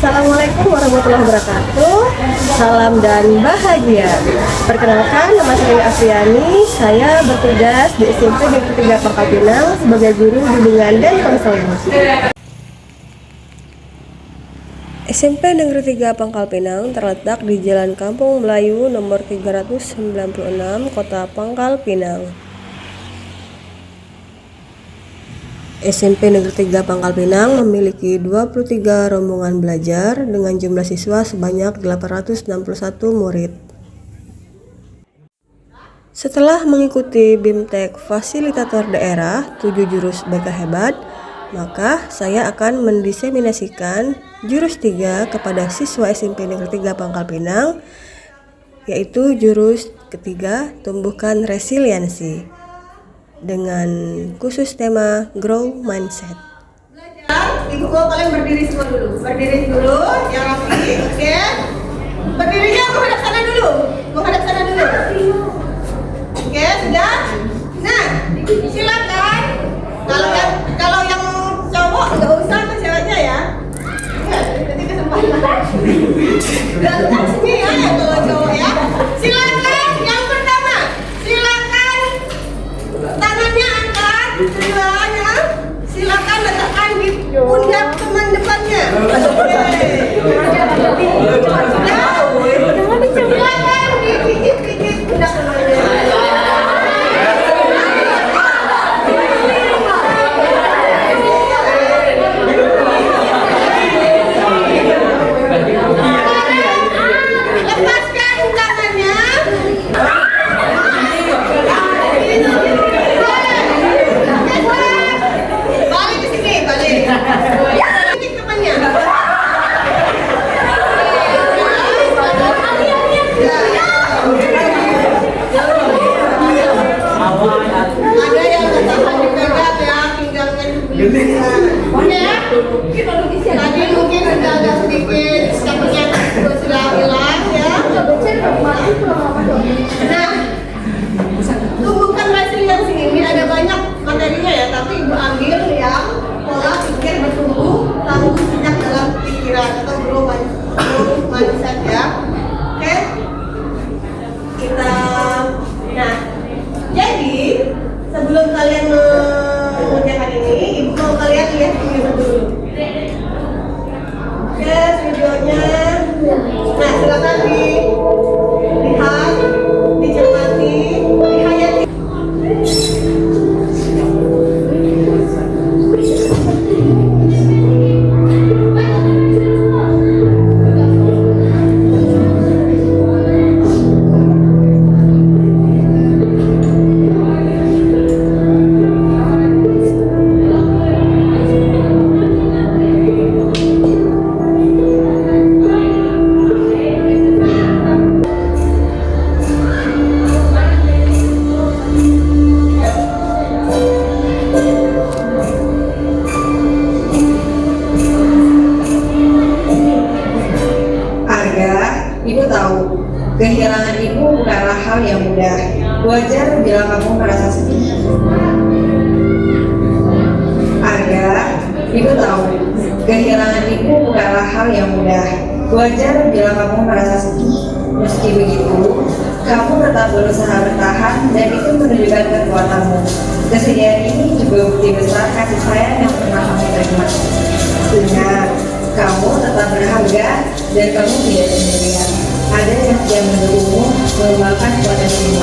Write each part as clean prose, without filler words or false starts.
Assalamualaikum warahmatullahi wabarakatuh. Salam dan bahagia. Perkenalkan, nama saya Afriani. Saya bertugas di SMP Negeri 3 Pangkal Pinang sebagai guru bimbingan dan konseling. SMP Negeri 3 Pangkal Pinang terletak di Jalan Kampung Melayu nomor 396, Kota Pangkal Pinang. SMP Negeri 3 Pangkal Pinang memiliki 23 rombongan belajar dengan jumlah siswa sebanyak 861 murid. Setelah mengikuti BIMTEK Fasilitator Daerah 7 jurus BK Hebat, maka saya akan mendiseminasikan jurus 3 kepada siswa SMP Negeri 3 Pangkal Pinang, yaitu jurus ketiga, tumbuhkan resiliensi, dengan khusus tema Grow Mindset. Ibu mau kalian berdiri semua dulu. Berdiri dulu, yang rapi, oke? Berdirinya menghadap sana dulu. Menghadap sana dulu. Oke, sudah? Nah, silakan. Kalau yang cowok nggak usah, ke ceweknya ya. Nanti kesempatan. Dan sini ya kalau cowok ya. Silakan yang pertama. Silakan tangannya angkat, sebelahnya. Silakan letakkan di pundak teman depannya. Silakan digigit-gigit pundak temannya. Lepaskan tangannya. Balik ke sini, balik. Titik temannya. Ada yang ketahan dipegang ya, pinggangnya oke ya? Tadi mungkin agak sedikit sakitnya sudah hilang ya. Nah, tumbuhkan resiliensi ini ada banyak materinya ya, tapi ibu ambil yang pola pikir bertumbuh tangguh sejak dalam pikiran atau grow mindset ya. Oke, kita nah jadi sebelum kalian mengerjakan ini, ibu mau kalian lihat video dulu. Oke, videonya. Nah, silakan dilihat, dicermati, dihayati. Ibu tahu, kehilangan ibu bukanlah hal yang mudah. Wajar bila kamu merasa sedih. Arga, ibu tahu, kehilangan ibu bukanlah hal yang mudah. Wajar bila kamu merasa sedih. Meski begitu, kamu tetap berusaha bertahan dan itu menunjukkan kekuatanmu. Kesedihan ini juga bukti besar kasih sayang yang pernah kamu terima. Ingat, kamu tetap berharga dan kamu tidak sendirian. Ada yang mendukungmu mengembangkan potensimu.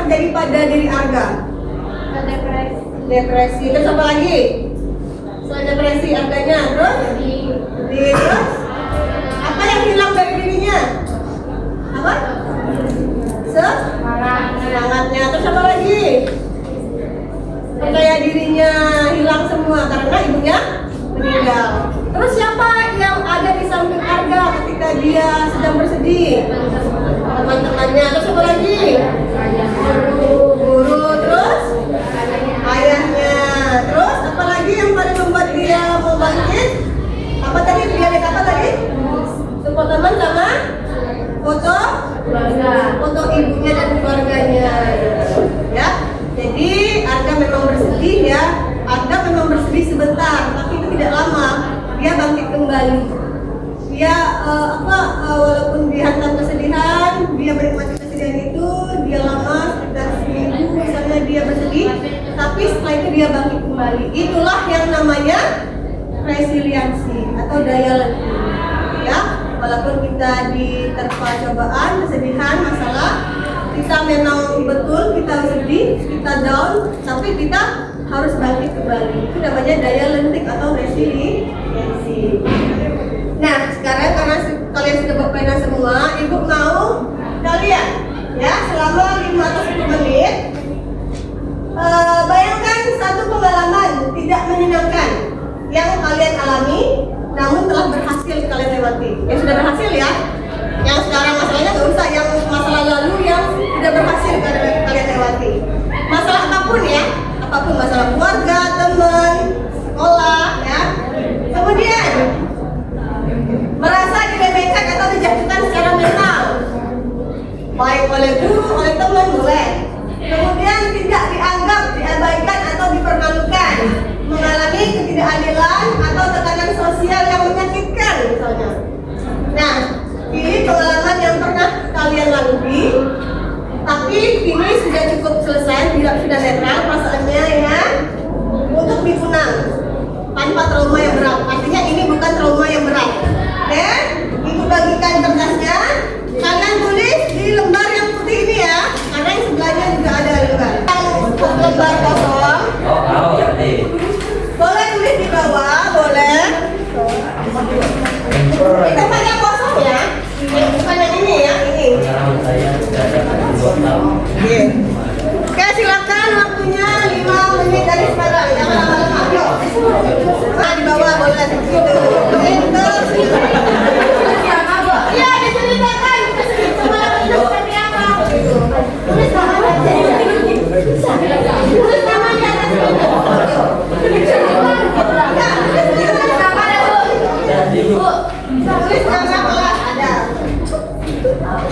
terjadi pada diri Arga? Depresi. Terus apa lagi? Selain depresi, Arganya terus? Terus? Apa yang hilang dari dirinya? Apa? Semangatnya. Terus apa lagi? Percaya dirinya hilang semua karena ibunya meninggal. Terus siapa yang ada di samping Arga ketika dia sedang bersedih? Teman-temannya. Terus apa lagi? Guru. Terus ayahnya. Terus apa lagi yang paling membuat dia mau bangkit? Apa tadi? Dia lihat apa tadi? Support teman sama foto ibunya dan keluarganya. Ya. Jadi Arga memang bersedih ya. Arga memang bersedih sebentar, tapi itu tidak lama. Dia bangkit kembali. Dia walaupun dihantam kesedihan, dia menikmati kesedihan itu, dia lama sekitar seminggu misalnya dia bersedih, tapi setelah itu dia bangkit kembali. Itulah yang namanya resiliensi atau daya lenting. Ya, walaupun kita diterpa cobaan, kesedihan, masalah, kita memang betul kita sedih, kita down, tapi kita harus bangkit kembali. Itu namanya daya lenting atau resiliensi. Nah, sekarang karena kalian sudah berpena semua, ibu mau kalian ya selama 5 atau 10 menit bayangkan satu pengalaman tidak menyenangkan yang kalian alami namun telah berhasil kalian lewati. Yang sudah berhasil ya, yang sekarang masalahnya nggak usah, yang masalah lalu yang sudah berhasil kalian lewati. Masalah apapun ya, apapun, masalah keluarga, teman, sekolah ya. Kemudian merasa diremehkan atau dijatuhkan secara mental, baik oleh guru, oleh teman, boleh. Kemudian tidak dianggap, diabaikan atau dipermalukan, mengalami ketidakadilan atau tekanan sosial yang menyakitkan misalnya. Nah, ini pengalaman yang pernah kalian lalui, tapi ini sudah cukup selesai, tidak sudah netral perasaannya ya, untuk dipunang tanpa trauma yang berat. Artinya ini bukan trauma yang berat. Oke, ibu bagikan kertasnya. Kalian tulis di lembar yang putih ini ya, karena yang sebelahnya juga ada lembar. Yang lembar kosong. Boleh tulis di bawah, boleh. Ini tempatnya kosong ya. Bukan yang ini ya, ini. Oke, silakan waktunya 5 menit dari sekarang. Jangan lama-lama. Yuk. Nah, di bawah boleh begitu. Iya, diceritakan pengalamannya seperti apa. Tulis namanya. Tulis namanya. Tulis nama kelas ada.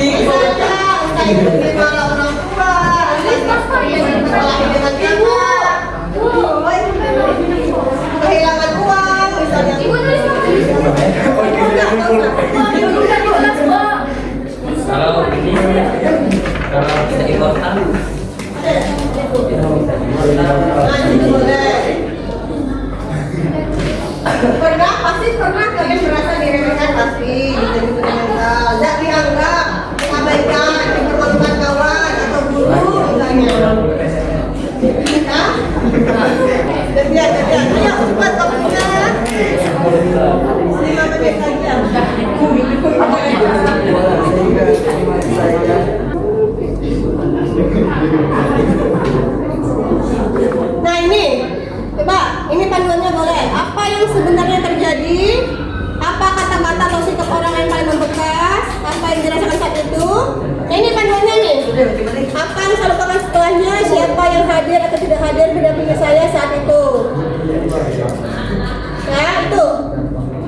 Misalnya, bagaimana orang tua, berkelahi dengan siapa, kehilangan uang, misalnya. Kalau ini, kalau bisa ikotan, Nah, itu boleh. Pasti pernah kalian merasa diremehkan, pasti gitu mental, tidak dianggap, diabaikan, dipermalukan kawan atau guru misalnya. Ya? Kemudian, ayo cepat waktunya. 5 menit saja. Nah ini, coba, ini panduannya boleh. Apa yang sebenarnya terjadi? Apa kata-kata atau sikap orang yang paling membekas? Apa yang dirasakan saat itu? Nah ini panduannya nih. Apa yang saya lakukan setelahnya? Siapa yang hadir atau tidak hadir mendampingi saya saat itu? Ya itu.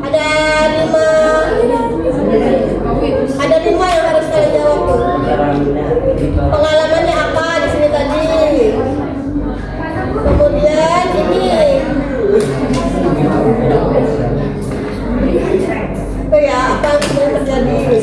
Ada 5 yang harus kalian jawab tuh. Pengalamannya apa di sini tadi? Kemudian ini itu ya, apa yang sedang terjadi?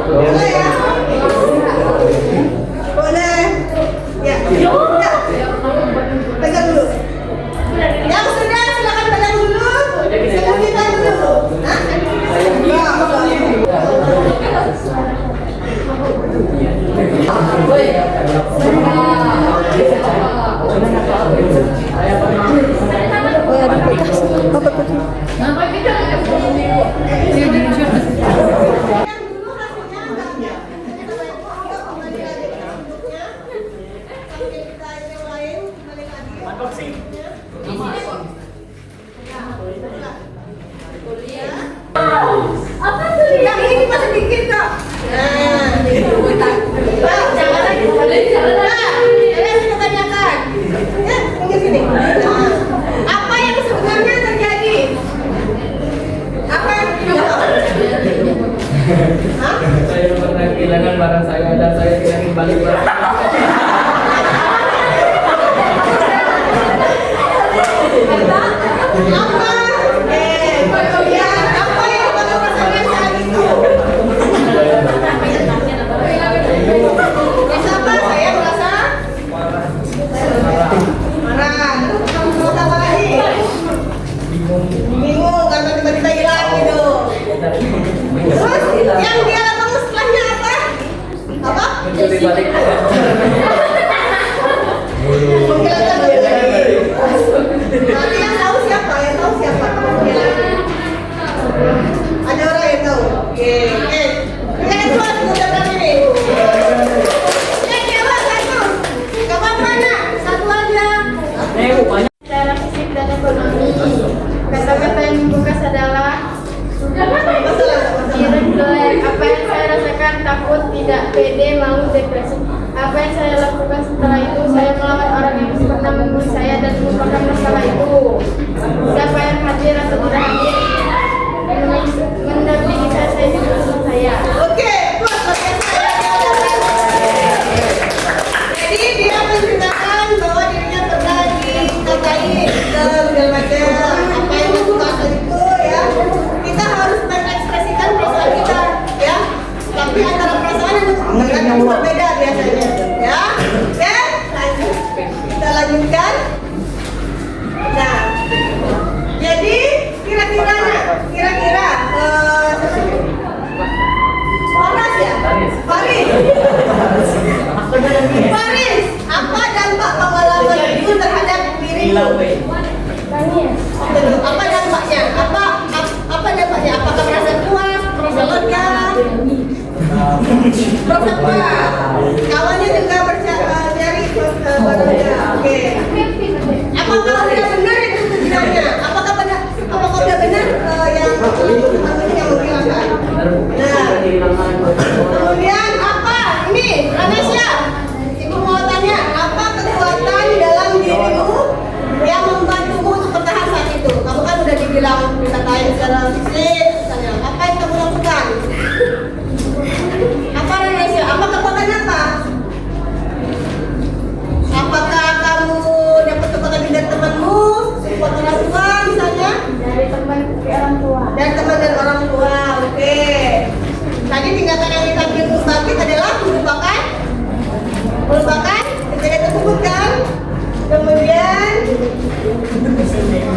Boleh ya? Boleh. Ya. Pegang dulu. Yang sudah silakan pegang dulu. Pegang kita dulu. Hah? Yang ini masih dikit kok. Apa yang sebenarnya terjadi? Apa yang Saya pernah kehilangan barang saya dan saya tidak kembali barang. apa yang kamu rasakan saat itu? Apa? Saya merasa marah. Kamu merasa apa lagi? Bingung karena tiba-tiba hilang gitu. Terus yang dia lakukan setelahnya apa? Apa? Mencuri balik. Menghilangkan diri. Nanti yang tahu siapa? Yang tahu siapa? Ada orang yang tahu. Oke. Yang kedua sudah berani nih. Yang kedua satu. Kapan mana? Satu aja. Secara fisik dan ekonomi, kata-kata yang membekas adalah jelek. Apa yang saya rasakan, takut, tidak pede, malu, depresi. Apa yang saya lakukan setelah itu, saya melawan orang yang pernah membunuh saya dan melupakan masalah itu. Siapa yang hadir atau tidak hadir mendampingi saya di belakang saya. Oke, buat bagian saya. Jadi dia menceritakan bahwa dirinya pernah dikatain segala macam. Apa yang dilakukan saat itu ya. Kita harus mengekspresikan perasaan kita ya. Tapi antara perasaan dan tindakan itu berbeda biasanya ya. Oke, lanjut. Kita lanjutkan. Nah, jadi kira-kira Faris ya? Faris, apa dampak pengalaman itu terhadap dirimu? Apa dampaknya? Apa dampaknya? Apakah merasa puas, merasa lega, merasa puas? Kawannya juga nyari badannya. Oke. Apakah sudah benar itu tujuannya? Apakah sudah benar yang menghilangkan? Nah, kemudian apa? Ini Ranesya, ibu mau tanya, apa kekuatan dalam dirimu yang membantumu untuk bertahan saat itu? Kamu kan udah dibilang dikatain secara fisik, misalnya. Apa yang kamu lakukan? Apa Ranesya? Apa kekuatannya apa? Apakah kamu dapat kekuatan dari temanmu, support orang tua misalnya? Dari teman ke orang tua. Dan teman dan orang tua, oke. Tadi tindakan yang kita bangkit adalah melupakan kejadian tersebut kan. Kemudian,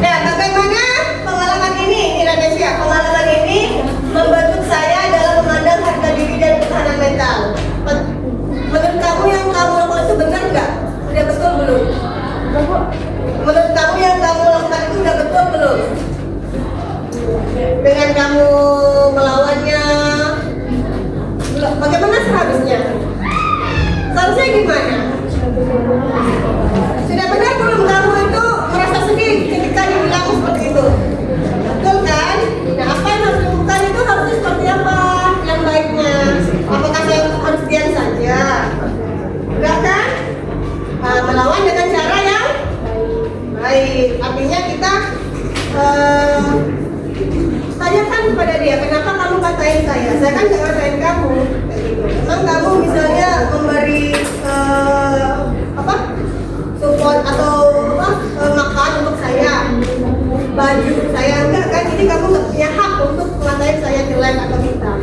nah bagaimana pengalaman ini, Ranesya? Pengalaman ini membantu saya dalam memandang harga diri dan ketahanan mental. Menurut kamu yang kamu lakukan itu benar nggak? Udah betul belum? Menurut kamu yang kamu lakukan itu udah betul belum? Dengan kamu melawannya, bagaimana seharusnya? Seharusnya gimana? Sudah benar belum kamu itu merasa sedih ketika dibilang seperti itu? Betul kan? Nah, apa yang harus dilakukan itu harusnya seperti apa yang baiknya? Apakah saya harus diam saja? Enggak kan? Melawan dengan cara yang baik. Artinya kita tanyakan kepada dia, kenapa kamu katain saya? Saya kan nggak katain kamu. Memang kamu misalnya memberi support atau makan untuk saya, baju saya enggak kan? Jadi kamu nggak punya hak untuk mengatain saya jelek atau hitam.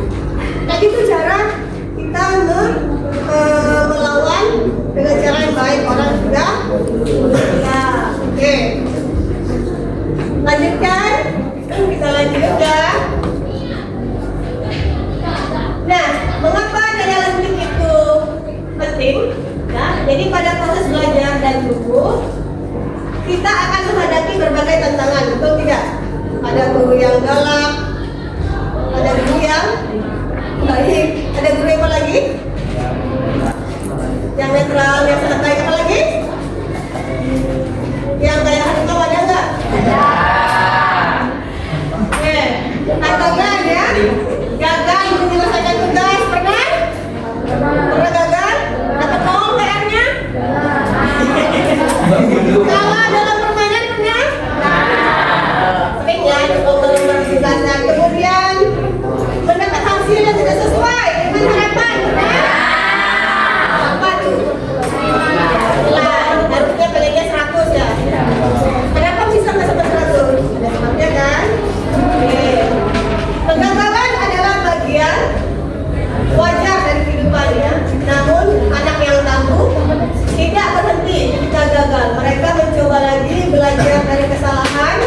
lagi belajar dari kesalahan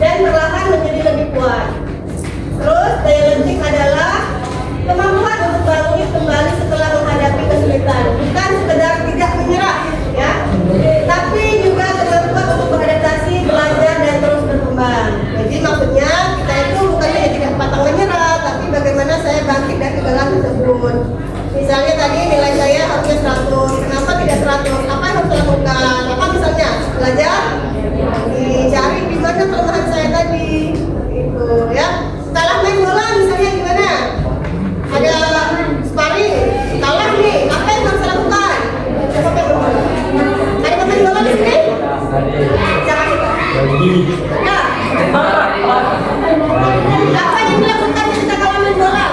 dan perlahan menjadi lebih kuat. Terus daya lentik adalah kemampuan untuk bangkit kembali setelah menghadapi kesulitan, bukan sekedar tidak menyerah, ya, tapi juga kemampuan untuk beradaptasi, belajar dan terus berkembang. Jadi maksudnya kita itu bukan hanya tidak pantang menyerah, tapi bagaimana saya bangkit dari kegagalan tersebut. Misalnya tadi nilai saya harusnya 100, kenapa tidak 100? Apa yang harus saya lakukan? Apa misalnya? Belajar, dicari di mana kelemahan saya tadi, itu ya. Kalah main bola misalnya gimana? Ada sparring, kalah nih, apa yang harus saya lakukan? Coba main bola. Ada pemain bola di sini? Jangan lupa. Ya. Apa yang dilakukan ketika kalah main bola?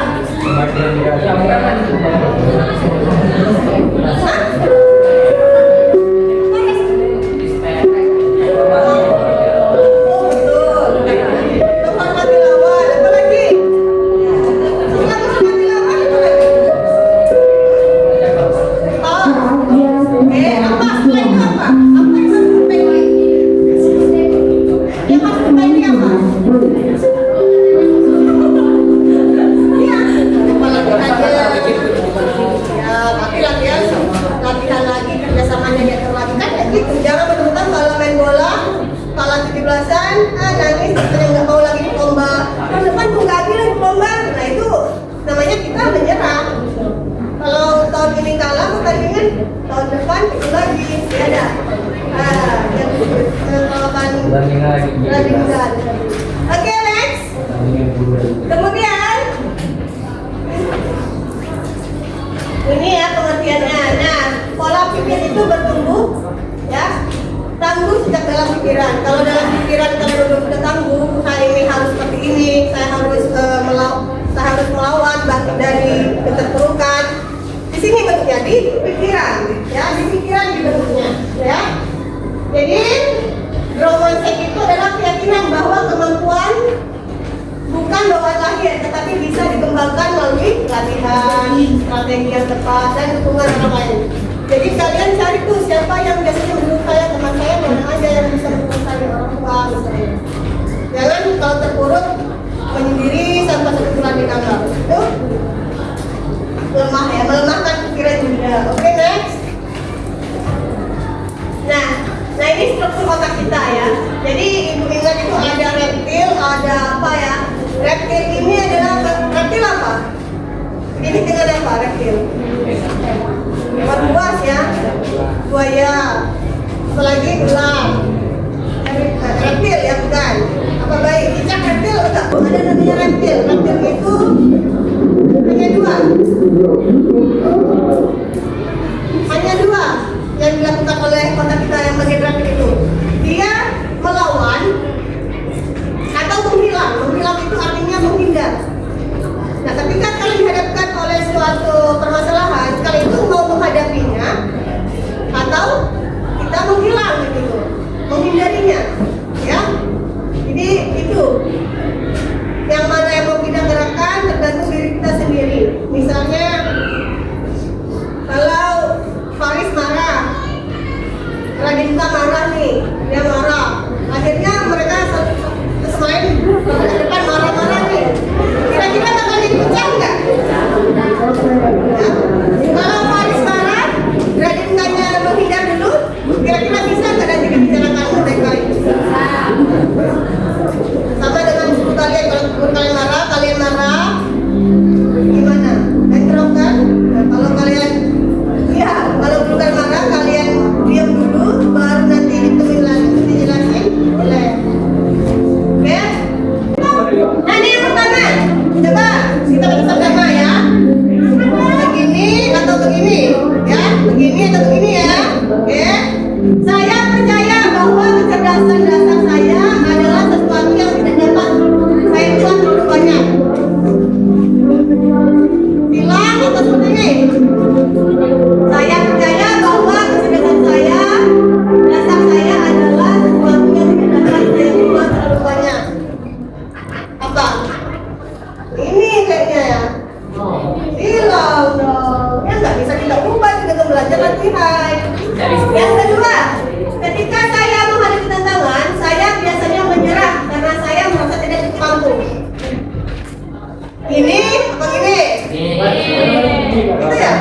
Nangis, katanya nggak mau lagi di lomba. Tahun depan tuh nggak lagi di lomba. Nah itu namanya kita menyerah. Kalau tahun ini kalah, pertandingan tahun depan itu lagi. Ya ada. Yang melakukan pertandingan. Oke, next. Kemudian ini ya pengertiannya. Nah, pola pikir itu bertumbuh, ya. Tangguh sejak dalam pikiran. Kalau dalam pikiran kalau sudah tangguh, saya ini harus seperti ini, saya harus melawan bangkit dari keterpurukan. Di sini bentuknya di pikiran, ya, di pikiran dibentuknya, ya. Jadi growth mindset itu adalah keyakinan bahwa kemampuan bukan bawaan lahir, tetapi bisa dikembangkan melalui latihan, strategi yang tepat, dan dukungan orang lain. Jadi kalian cari tuh siapa yang biasanya mendukung saya, teman saya, mana aja yang bisa mendukung saya, orang tua misalnya. Jangan kalau terpuruk menyendiri sampai satu bulan di kamar. Itu lemah ya, melemahkan pikiran juga. Oke, next. Nah ini struktur otak kita ya. Jadi ibu ingat itu ada reptil, ada apa ya? Reptil ini adalah reptil apa? Ini dengan apa reptil? Hewan buas ya, buaya, apalagi ular, reptil ya bukan? Apa baik? Cicak reptil enggak? Ada namanya reptil. Reptil itu hanya dua yang dilakukan oleh otak kita yang bagian reptil itu. Dia melawan atau menghilang. Menghilang itu artinya menghindar. Nah, ketika kalian dihadapkan oleh suatu permasalahan, kalian itu mau menghadapinya atau kita menghilang gitu, menghindarinya, ya. Jadi itu yang mana yang mau kita gerakan tergantung diri kita sendiri. Misalnya kalau Faris marah, Radinka marah nih, dia marah. Akhirnya mereka semain ke depan marah-marah nih. Kira-kira bakal dipecah nggak? Ya. Kalau Faris marah, Radinka-nya menghindar dulu, kira-kira bisa nggak nanti dibicarakan mereka itu? Sama dengan guru kalian, kalau guru kalian marah, gimana? Bentrok kan? Nah, kalau kalian, ya, kalau guru kalian marah, kalian diam dulu, baru nanti ditemuin lagi, dijelasin, boleh. Oke? Nah ini yang pertama, coba kita bersama-sama ya. Begini atau begini, ya? Begini atau begini ya? Oke? Saya percaya bahwa kecerdasan dasar saya adalah sesuatu yang tidak dapat saya buat terlalu banyak. Bilang atau seperti ini. Saya percaya bahwa kecerdasan saya, dasar saya adalah sesuatu yang tidak dapat saya buat terlalu banyak. Apa? Ini kayaknya ya. Bilang dong. Ya nggak bisa kita ubah, kita belajar latihan. Yang kedua, ketika saya menghadapi Ini apa gini? Itu ya?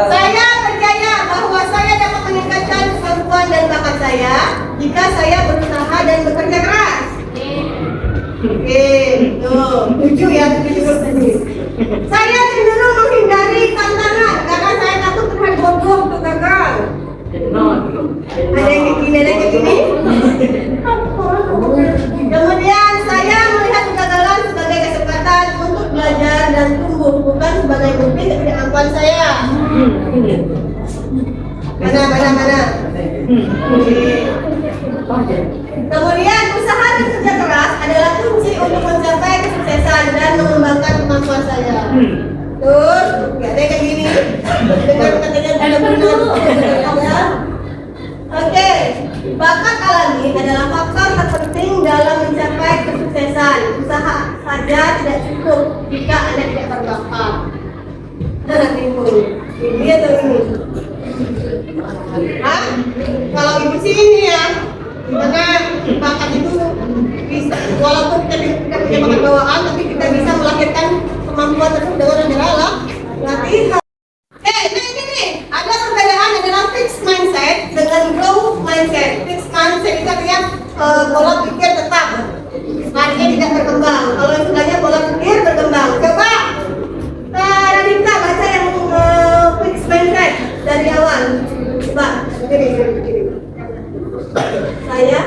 Saya percaya bahwa saya dapat meningkatkan kemampuan dan bakat saya jika saya berusaha dan bekerja keras. Oke, tuh, 7 ya, 7 tadi. Saya cenderung menghindari tantangan karena saya takut terhadap bodoh untuk gagal. Ada yang kayak gini, ada yang kayak gini. Kemudian saya melihat kegagalan sebagai kesempatan untuk belajar dan tumbuh, bukan sebagai bukti ketidakmampuan saya. Mana? Kemudian usaha dan kerja keras adalah kunci untuk mencapai kesuksesan dan mengembangkan kemampuan saya. Terus, nggak ada yang kayak gini. Dengan katanya tidak benar. Oke, bakat alami adalah faktor terpenting dalam mencapai kesuksesan. Usaha saja tidak cukup jika Anda tidak berbakat. Ini atau ini? Hah? Kalau ibu sih ini ya, karena bakat itu bisa, walaupun kita tidak punya bakat bawaan, tapi kita bisa melahirkan kemampuan tersebut dengan adalah latihan. Ini nih, ada perbedaan adalah fixed mindset dengan growth mindset. Fixed mindset itu artinya pola pikir tetap, artinya tidak berkembang. Kalau yang sebelahnya pola pikir berkembang. Coba Radita baca yang fixed mindset dari awal. Coba, ini. Saya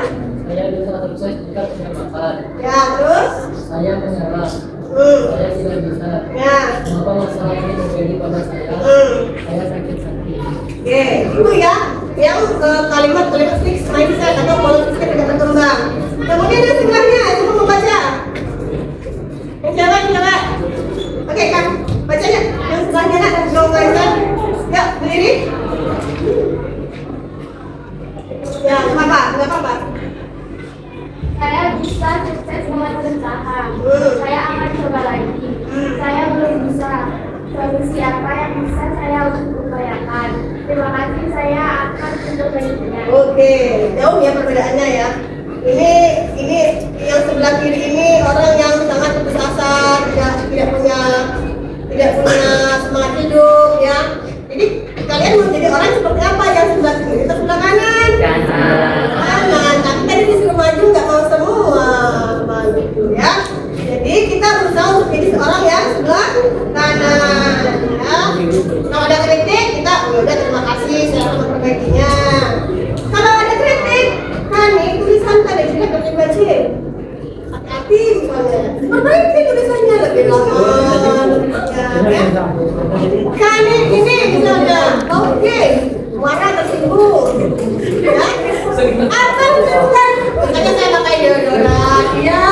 bisa sukses jika punya bakat. Ya, terus? Saya menyerah. Saya tidak bisa. Ya. Kenapa masalah ini terjadi pada saya? Saya sakit-sakit. Oke, itu ya yang kalimat-kalimat fixed mindset atau pola pikir tidak berkembang. Kemudian yang sebelahnya, coba membaca. Coba. Oke, kan bacanya. Yang sebelahnya ada growth mindset. Ya, berdiri. Ya, nggak apa-apa. Saya bisa sukses dengan berusaha. Saya akan coba lagi. Saya belum bisa. Solusi apa yang bisa saya upayakan? Terima kasih, saya akan mencobanya. Oke, jauh ya perbedaannya ya. Ini yang sebelah kiri ini orang yang sangat putus asa, tidak punya semangat hidup ya. Jadi kalian mau jadi orang seperti apa? Yang sebelah kiri atau sebelah kanan? Kanan. Tapi tadi disuruh maju nggak mau semua, gitu ya. Jadi kita berusaha untuk jadi seorang yang sebelah kanan. Ya. Kalau ada kritik kita udah terima kasih, saya akan memperbaikinya. Kalau ada kritik, nih tulisan tadi tidak terbaca. Hati-hati misalnya, perbaiki tulisannya lebih lama. Ya. Kan ini misalnya, oke, warna tersinggung. Ya. Apa bukan? Makanya saya pakai deodoran. Iya,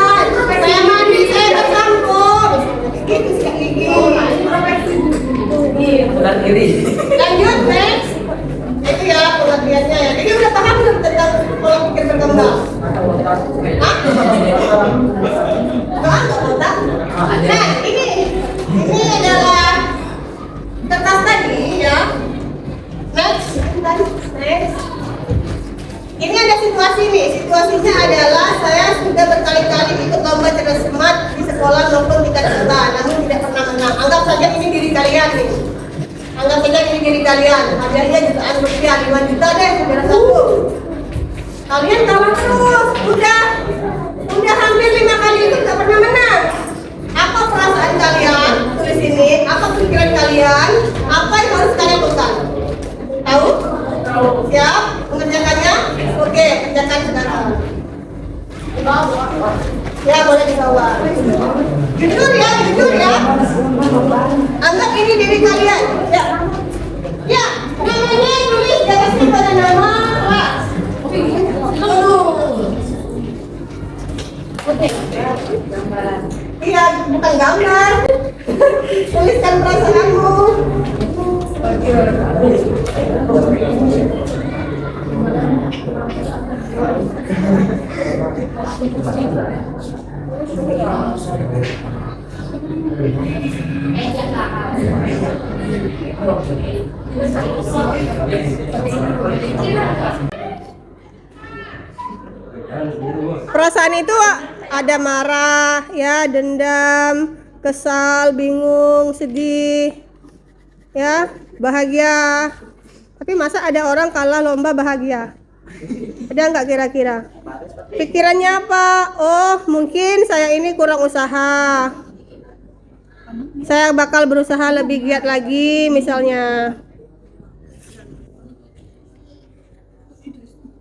saya mandi, saya bersampur. Gitu sih gigi. Sebelah kiri. Lanjut, next. Itu ya pengertiannya ya. Ini udah paham belum tentang pola pikir berkembang? Hah? Nggak otak? Nah, ini adalah kertas tadi ya. Next. Ini ada situasi nih. Situasinya adalah saya sudah berkali-kali ikut lomba cerdas cermat di sekolah maupun tingkat kota, namun tidak pernah menang. Anggap saja ini diri kalian nih. Anggap saja ini diri kalian. Hadiahnya jutaan rupiah, 5 juta deh, saudara satu. Kalian kalah terus. Udah hampir 5 kali itu tidak pernah menang. Apa perasaan kalian? Tulis ini. Apa pikiran kalian? Apa yang harus kalian lakukan? Tahu? Siap? Mengerjakannya? Oke, kerjakan sekarang. Ya, boleh di bawah. Jujur ya. Anggap ini diri kalian. Ya, namanya tulis di atasnya pada nama kelas. Iya, bukan gambar. Tuliskan perasaanmu. Perasaan itu Ada marah, ya, dendam, kesal, bingung, sedih, ya, bahagia. Tapi masa ada orang kalah lomba bahagia? Ada nggak kira-kira? Pikirannya apa? Oh, mungkin saya ini kurang usaha. Saya bakal berusaha lebih giat lagi, misalnya.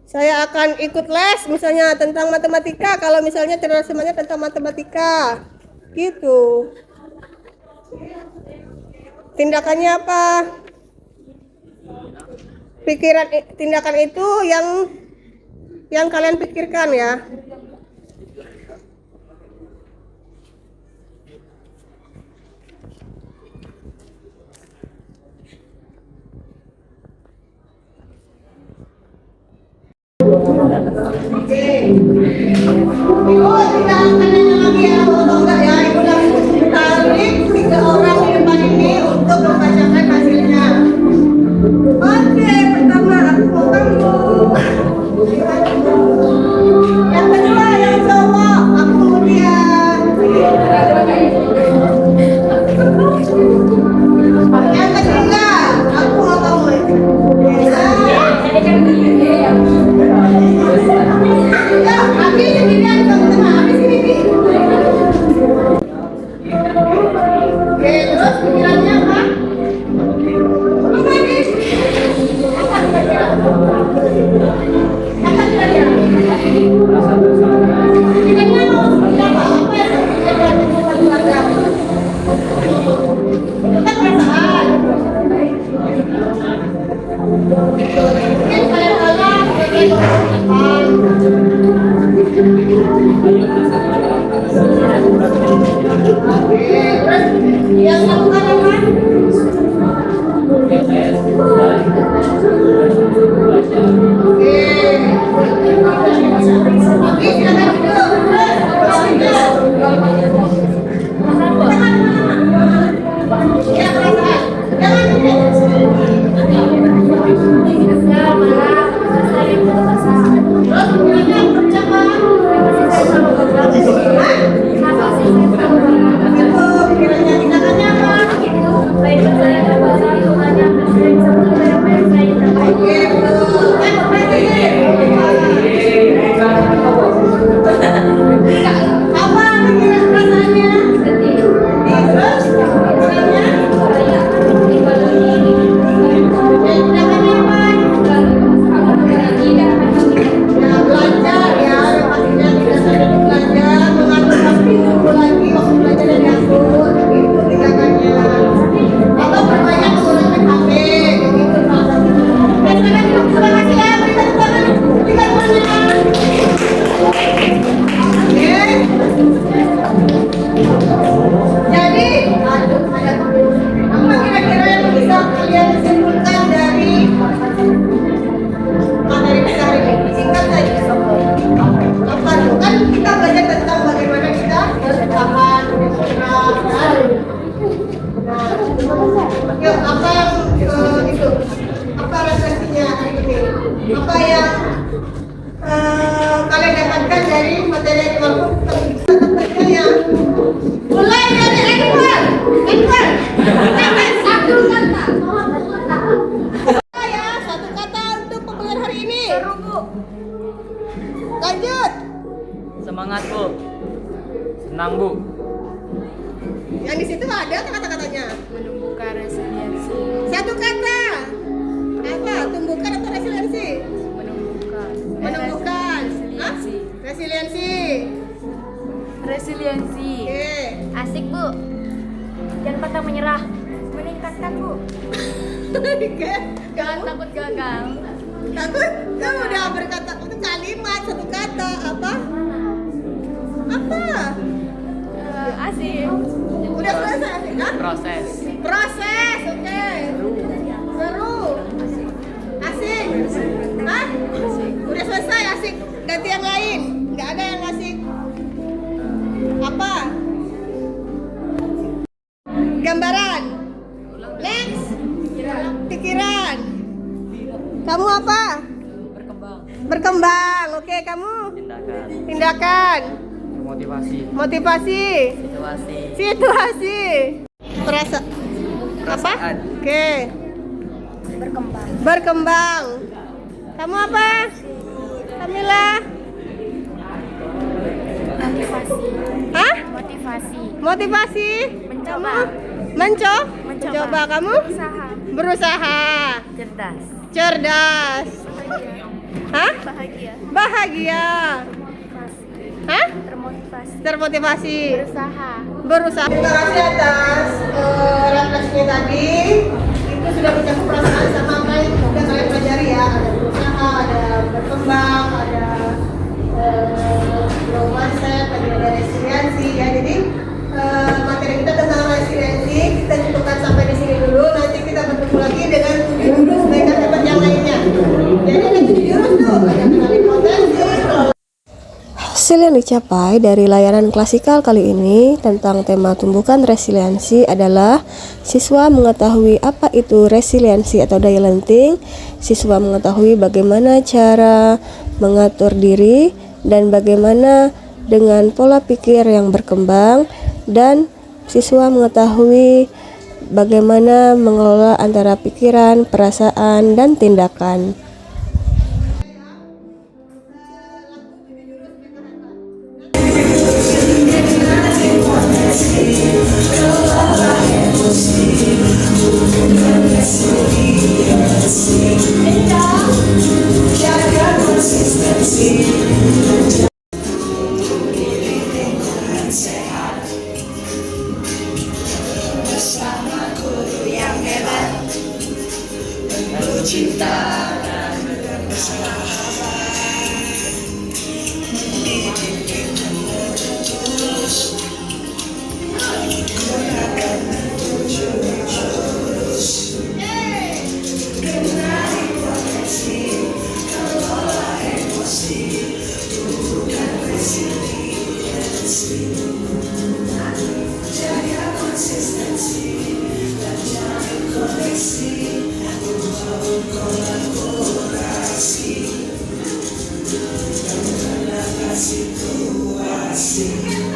Saya akan ikut les misalnya tentang matematika, kalau misalnya cerdas semuanya tentang matematika. Gitu. Tindakannya apa? Tindakan itu yang kalian pikirkan ya. Ibu tidak akan nanya lagi ya, atau enggak ya? Ibu lagi tarik 3 orang di depan ini untuk membacakan hasilnya. Oke, pertama aku mau kamu. Yang kedua yang cowok, aku mau dia. Yang ketiga, aku mau kamu. Ya, habis ini kan teman-teman, habis ini. Oke, terus pikirannya apa? Apa ini? Pikirannya mau seperti apa? Apa yang harus dijaga dengan keluarga? Kita perasaan. Mungkin kalian salah, yang lakukan apa? Oke, silakan duduk. Ya, perasaan. Jangan duduk. Terus pikirannya seperti apa? Itu pikirannya, tindakannya apa? Oke, betul. Apa pikiran perasaannya? Terus pikirannya? Tindakannya apa? Ya, belajar ya, yang pastinya tidak sampai belajar, mengatur waktu tunggu lagi, waktu belajar dan diatur, itu tindakannya. Atau berbanyak menggunakan HP, gitu salah satunya. Terima kasih ya, berikan tangan, berikan tangan. Oke. Jadi, apa kira-kira yang bisa kalian simpulkan dari materi kita hari ini? Singkat saja. Apa tuh? Kan kita belajar tentang bagaimana kita bertahan, bergerak, dan yuk, apa yang itu? Apa refleksinya hari ini? Apa yang kalian dapatkan dari materi yang walaupun ya? Mulai dari Edward, satu kata. Ya, satu kata untuk pembelajaran hari ini. Seru, Bu. Lanjut. Semangat, Bu. Senang, Bu. Yang di situ ada kata-katanya. Menumbuhkan resiliensi. Satu kata. Apa? Tumbuhkan atau resiliensi? Menumbuhkan. Hah? Resiliensi. Resiliensi. Oke. Asik, Bu. Jangan pantang menyerah. Meningkatkan, Bu. Oke. Jangan takut gagal. Takut? Kamu udah berkata itu kalimat satu kata apa? Apa? Asik. Udah selesai? Hah? Proses. Proses, oke. Seru. Asik. Hah? Udah selesai, asik. Ganti yang lain. Nggak ada yang asik. Apa? Gambaran. Next. Pikiran. Kamu apa? Berkembang. Berkembang. Oke, kamu? Tindakan. Tindakan. Motivasi. Situasi. Apa? Oke. Berkembang. Kamu apa? Kamila? Hah? Motivasi. Mencoba. Kamu? Berusaha. Cerdas. Hah? Bahagia. Hah? Termotivasi. Berusaha. Terima kasih atas refleksinya tadi. Itu sudah mencakup perasaan sama apa yang sudah kalian pelajari ya. Ada berusaha, ada berkembang, ada growth mindset, ada resiliensi ya. Jadi materi kita tentang resiliensi kita cukupkan sampai di sini dulu. Nanti kita bertemu lagi dengan 7 jurus baik hebat yang lainnya. Jadi ada 7 jurus tuh, ada kenali potensi. Hasil yang dicapai dari layanan klasikal kali ini tentang tema tumbuhkan resiliensi adalah siswa mengetahui apa itu resiliensi atau daya lenting, siswa mengetahui bagaimana cara mengatur diri dan bagaimana dengan pola pikir yang berkembang, dan siswa mengetahui bagaimana mengelola antara pikiran, perasaan, dan tindakan. Situasi